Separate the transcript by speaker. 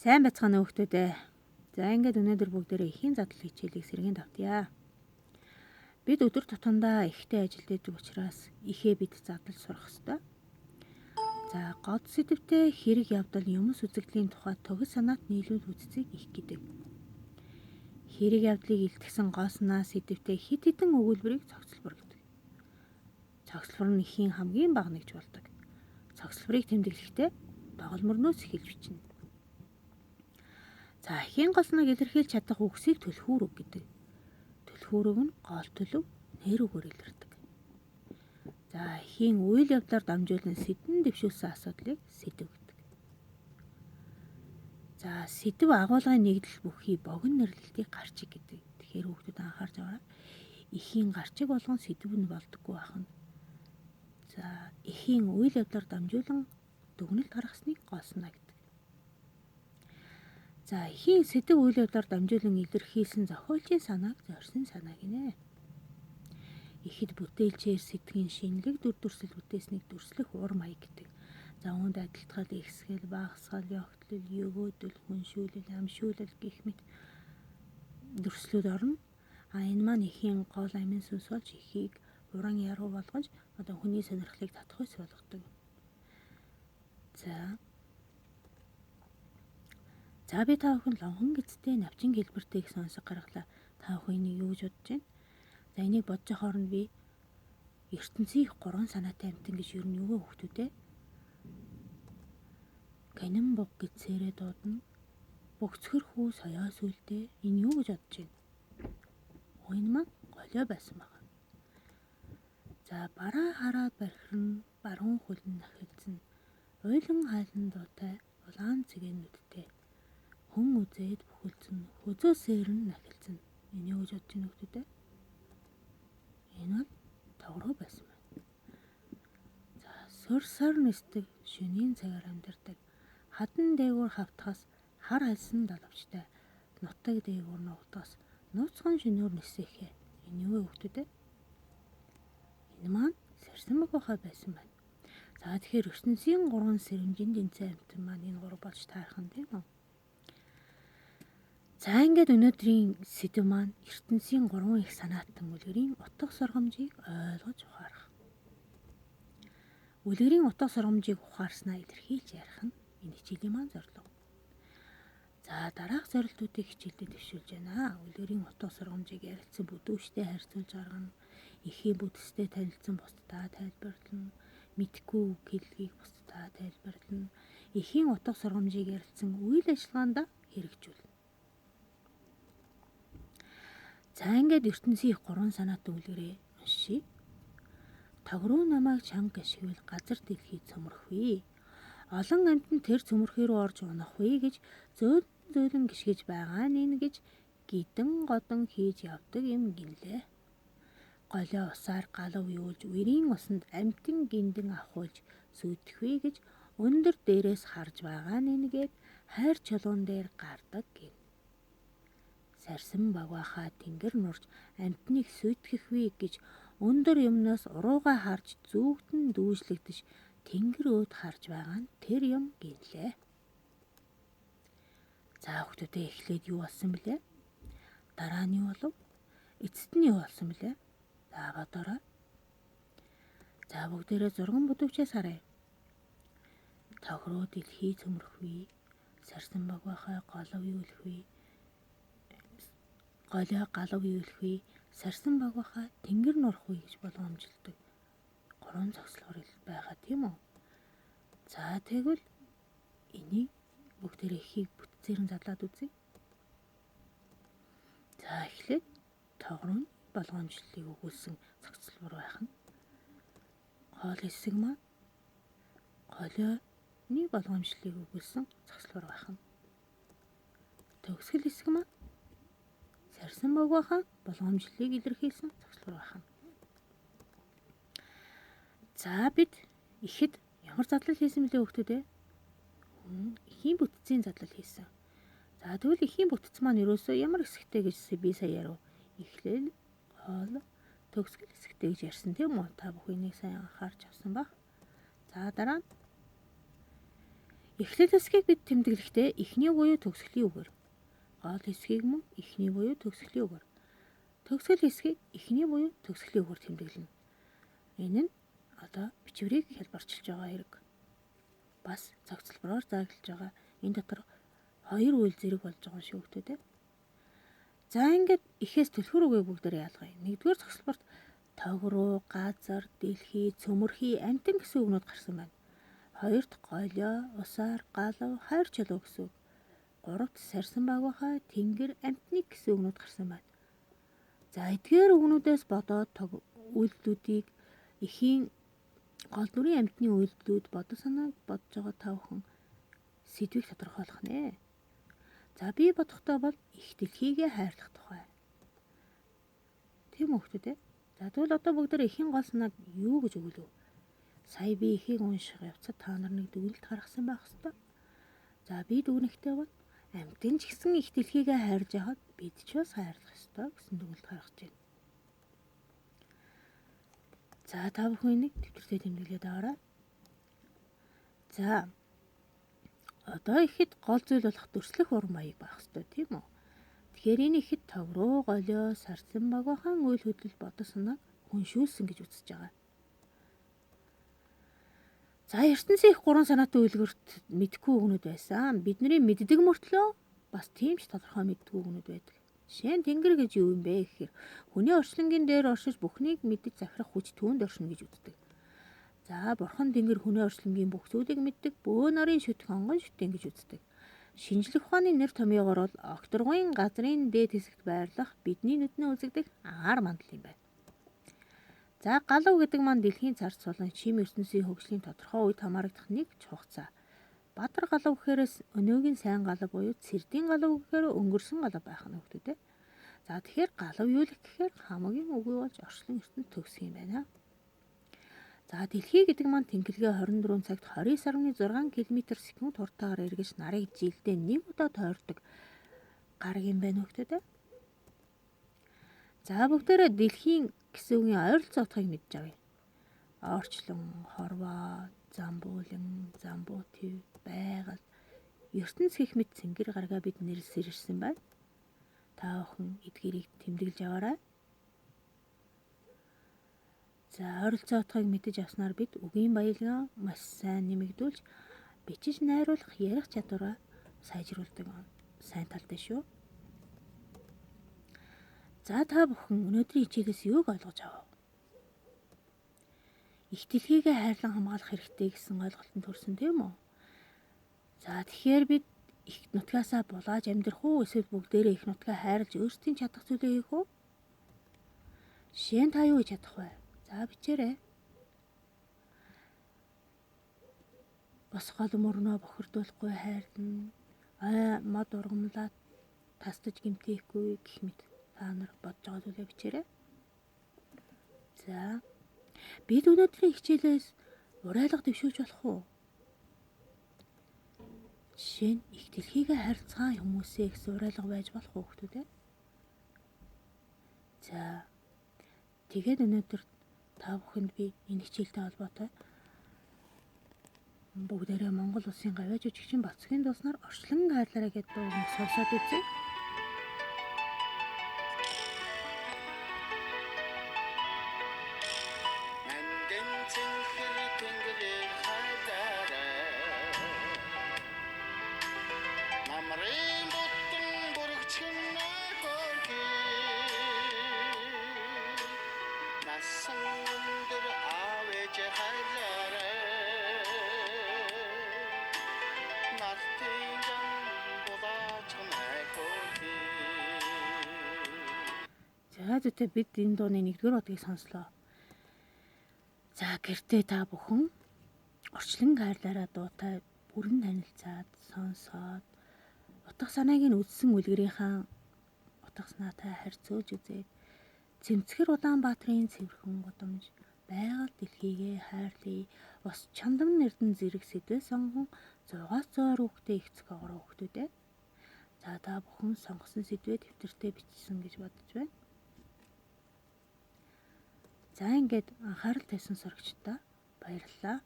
Speaker 1: Сайн бацгаана хүүхдүүд ээ. За ингээд өнөөдөр бүгдээрээ эхийн задлал хичээлийг сэргийн давтъя. Бид өдөр тутамдаа ихтэй ажиллаж байдаг учраас ихээ бид задлаж сурах ёстой. За гол сэдвтэ хэрэг явдал юмс үзэгдлийн тухай төгс санаат нийлүүл үзцгийг их гэдэг. Хэрэг явдлыг илтгэсэн гол санаа сэдвтэ хид хідэн өгүүлбэрийг цогцлбор гэдэг. Цогцлбор нь эхийн хамгийн бага нэгж болдог. Цогцлборыг тэмдэглэхдээ доголморноос эхэлж бичнэ. За эхийн гол санааг илэрхийлж чадах үгсийг түлхүүр үг гэдэг. Түлхүүр үг нь гол төлөв нэр үгээр илэрдэг. За эхийн үйл явдлаар дамжуулан сэдэн дэвшүүлсэн асуудлыг сэдв гэдэг. За сэдв агуулгын нэгдэл бүхий богино нэрлэлтийг гарчиг гэдэг. Тэгэхээр хүүхдүүд анхаарч аваарай. Эхийн гарчиг болгон сэдв нь болдоггүй байна. За эхийн үйл явдлаар дамжуулан дүгнэлт гаргасныг гол санаа гэдэг. За эхийн сэдв үйл явдлаар дамжуулан илэрхийлсэн зохиолчийн санааг зорьсон санаа гинэ. Ихэд бүтээлчээр сэтгэн шинэлэг дүр төрсөл бүтээснийг дүрслэх уур маяг гэдэг. За үүнд адилтгал, ихсгэл, багасгал, явахтлал, өгөөдөл, хүншүүлэл, амшүүлэл гэх мэт дүрслүүд орно. Энэ маань эхийн гол амин сүнс болж эхийг уран яруу болгож хүний сонирхлыг татах ус болгодог. За би та бүхэн лонхон гэцтэй навчин хэлбэртэй их сонсог гаргалаа. Та бүхэн энийг юу гэж бодож байна? За энийг бодож хооронд би ертөнцийн 3 санаатай амьтан гэж юу нөгөө хүүхдүүдээ Гэнэн буг гэцээрээ дуудана. Бөгцгөр хүү соёос үлдээ. Энэ юу гэж бодож байна? Энэ маань голио байсан байна. За бараа хараад бархирна, баруун хөлн нахилзна. Уйлан хайлан дуутай, улаан цэгэнүүдтэй. Хүн үзээд бүхэлдсэн, хөзөөсээр нь нахилзна. Энэ юу гэж бодож байна хүүхдүүдээ? Энэ бол тогроо байсан байна. За сөр сар нисдэг, шөнийн цагаар амьдардаг. Хадан дээгүүр хавтахаас хар хальсан далавчтай. Нутаг дээгүүр нугдгаас нууцхан шөнөөр нисэхээ. Энэ юу вэ хүүхдүүдээ? Энэ маань сарсан багвахай байсан байна. За тэгэхээр ертөнцийн 3 сэрэмжийн тэнцээ амьтан маань энэ 3 болж таархан тийм үү? За ингээд өнөөдрийн сэдв маань ертөнцийн 3 их санаатан үлгэрийн утга сургамжийг ойлгож ухаарах. Үлгэрийн утга сургамжийг ухаарснаа илэрхийлж ярих нь энэ хичээлийн маань зорилго. За дараах зорилтуудыг хичээлдээ дэвшүүлж байна. Үлгэрийн утга сургамжийг ярилцсан бүдүүштэй харьцуулж гаргана. Эхийн бүтцтэй танилцсан бусдаа тайлбарлана. Мэдхгүй үг хэллэгийг бусдаа тайлбарлана. Эхийн утга сургамжийг ярилцсан үйл ажиллагаанд хэрэгжүүлнэ. За ингээд ертөнцийн 3 санаатан үлгэрээ уншия. Тогруу намайг чанга гიშгвэл газар дэлхий цөмөрхвээ. Олон амьтан тэр цөмөрхий рүү орж унахвээ гэж зөөлөн гიშгэж байгаа нь гэж гидэн годон хийж явдаг юм гинлээ. Голио усаар галав юулж үрийн усанд амьтан гиндэн ахуулж сүйтгэвээ гэж өндөр дээрээс харж байгаа нэгээд хайр чулуун дээр гардаг гин. Сарсан багвахаа тэнгэр нурж амьтныг сүйтгэхвээ гэж өндөр юмнаас урууга харж зүүгтэн дүүжлэгдэж тэнгэр өөд харж байгаа нь тэр юм гинлээ. За хүүхдүүдээ эхлээд юу болсон бэлээ? Дараа нь юу болов? Эцэст нь юу болсон бэлээ? За бодоорой. За бүгдээрээ 6 бүдүүчээс харъя. Тогроо дэлхий цөмөрхвээ. Сарсан багвахаа голов юулхвээ. Голио галав юулхвээ. Сарсан багвахаа тэнгэр нурхвээ гэж болгоомжилдог. 3 зогсолгоор байгаа тийм үү? За тэгвэл энийг бүгдээрээ эхийг бүтцээр нь задлаад үзье. За эхлээд тогрооны болгоомжлолыг өгүүлсэн зохицолбор байх нь. Гол хэсэг маань голионы болгоомжлолыг өгүүлсэн зохицолбор байх нь. Төгсгөл хэсэг маань сарсан багвахаа болгоомжлолыг илэрхийлсэн зохицолбор байх нь. За бид ихэд ямар задлал хийсэн бэлээ хүүхдүүдээ? Эхийн бүтцийн задлал хийсэн. За тэгвэл эхийн бүтц маань ерөөсөө ямар хэсэгтэй гэж би сая ярив? Эхлэл, гол, төгсгөл хэсэгтэй гэж ярьсан тийм үү? Та бүхэн энийг сайн анхаарч авсан баг. За дараа нь Эхлэл хэсгийг бид тэмдэглэхдээ эхний буюу төгсгөлийн үгээр, гол хэсгийг мөн эхний буюу төгсгөлийн үгээр, төгсгөл хэсгийг эхний буюу төгсгөлийн үгээр тэмдэглэнэ. Энэ нь одоо бичвэрийг хялбарчилж байгаа хэрэг. Бас цогцлбороор зааглаж байгаа. Энэ дотор хоёр үйл зэрэг болж байгаа шүү хүүхдүүд. За ингээд эхээс түлхүүр үгээ бүгдээр ялгая. Нэгдүгээр цогцлборт товгруу, газар, дэлхий, цөмөрхий, амтэн гэсэн үгнүүд гарсан байна. Хоёрт голио, усаар, галав, хайр чулуу гэсэн үг. Гуравт сарсан багвахай, тэнгэр, амтныг гэсэн үгнүүд гарсан байна. За эдгээр үгнүүдээс бодоод үйлдэлүүдийг эхийн гол дүрийн амтны үйлдэлүүд бодож санааг бодож байгаа та бүхэн сэдвийг тодорхойлох нэ. За би бодохдоо бол их дэлхийгээ хайрлах тухай. Тийм үү хүүхдүүд. За тэгвэл одоо бүгдээ эхийн гол санааг юу гэж өгүүлв? Сая би ихийг унших явцад та нар нэг дүгнэлт гаргасан байх хэвээр. За би дүгнэхтэй бол амтэн ч гэсэн их дэлхийгээ хайрж яхад бид ч бас хайрлах ёстой гэсэн дүгнэлт гаргаж байна. За та бүхэн энийг тэмдэглэлтэй тэмдэглээд аваарай. За одоо ихэд гол зүйл болох дүрслэх уран маяг байх ёстой тийм үү? Тэгэхээр энэ ихэд товруу, голио, сарсан багвахан үйл хөдлөл бодож санааг хүншүүлсэн гэж үзэж байгаа. За ертөнцийн их гурван санаатай үйлгэрт мэдгүй үгнүүд байсан. Бидний мэддэг мөртлөө бас тийм ч тодорхой мэддэг үгнүүд байдаг. Жишээ нь тэнгэр гэж юу юм бэ гэхээр хүний орчлонгийн дээр оршиж бүхнийг мэдэж захирах хүч түүнд оршино гэж үздэг. За бурхан тэнгэр хүний орчлонгийн бүх зүйлийг мэддэг, бөө нарын шүтэх онгон шүтэн гэж үздэг. Шинжлэх ухааны нэр томьёогоор бол окторгын газрын дээд хэсэгт байрлах бидний нүднээ үзэгдэх агаар мандал юм байна. За галав гэдэг маань дэлхийн царц болон шим ертөнцийн хөгжлийн тодорхой үед хамаарагдах нэг чухал. Бадар галав гэхээрээс өнөөгийн сайн галав буюу цэрдийн галав гэхээр өнгөрсөн галав байх нь хүүхдүүд. За тэгэхээр галав юу л гэхээр хамгийн үгүй болж орчлон ертөнд төгсөх юм байна. За дэлхий гэдэг маань тэнхилгээ 24 цагт 29.6 км/сек хурдтайгаар эргэж нарыг жилдээ нэг удаа тойрдог гараг юм байна хүүхдүүд. За бүгдээрээ дэлхийн гэсэн үгийн ойролцоо утгыг мэдж авъя. Орчлон, хорвоо, замбуулан, замбуутив, байгаль, ертөнц гэх мэт цэнгэр гарагаа бид нэрлсээр ирсэн байна. Та бүхэн эдгээрийг тэмдэглэж аваарай. За ойролцоо утгыг мэдэж авснаар бид үгийн баялгаа маш сайн нэмэгдүүлж бичиж найруулах ярих чадвараа сайжруулдаг сайн талтай шүү. За та бүхэн өнөөдрийн хичээлээс юуг ойлгож авав? Их дэлхийгээ хайрлан хамгаалах хэрэгтэй гэсэн ойлголтод хүрсэн тийм үү? За тэгэхээр бид их нутгаасаа булааж амьдрах уу эсвэл бүгдээрээ их нутгаа хайрлаж өөрсдийн чадах зүйлээ хийх үү? Жишээ нь та юу хийж чадах вэ? За бичээрэй. Бос гол мөрнөө бохирдуулахгүй хайрна. Мод ургамлаад тасдаж гэмтээхгүй гэх мэт та нар бодож байгаа зүйлээ бичээрэй. За бид өнөөдрийн хичээлээс урайлга дэвшүүлж болох уу? Жишээ нь их дэлхийгээ харилцаа хүмүүсээ гэсэн урайлга байж болох уу хүүхдүүд? За тэгээд өнөөдөр та бүхэнд би энэ хичээлтэй холбоотой бүгдээрээ Монгол улсын гавьяа жүжигчин Бацгийн дууснаар орчлон хайрлаарай гэдэг дууг сонсоод үзье. За зүйтэй бид энэ дууны нэгдүгээр бодгийг сонслоо. За гэртээ та бүхэн орчлон хайрлаарай дуутай бүрэн танилцаад сонсоод утга санааг нь үзсэн үлгэрийнхэн утга санаатай харьцуулж үзээд Цэмцгэр Улаанбаатарын цэвэрхэн гудамж байгаль дэлхийгээ хайрлая. Бас чандам нэрдэн зэрэг сэдвээ сонгон 100-аас 100 хүүхдээ их цог огороо хүүхдүүдээ. За та бүхэн сонгосон сэдвээ дэвтэртээ бичсэн гэж бодож байна. За ингээд анхаарал тавьсан сурагчдаа баярлалаа.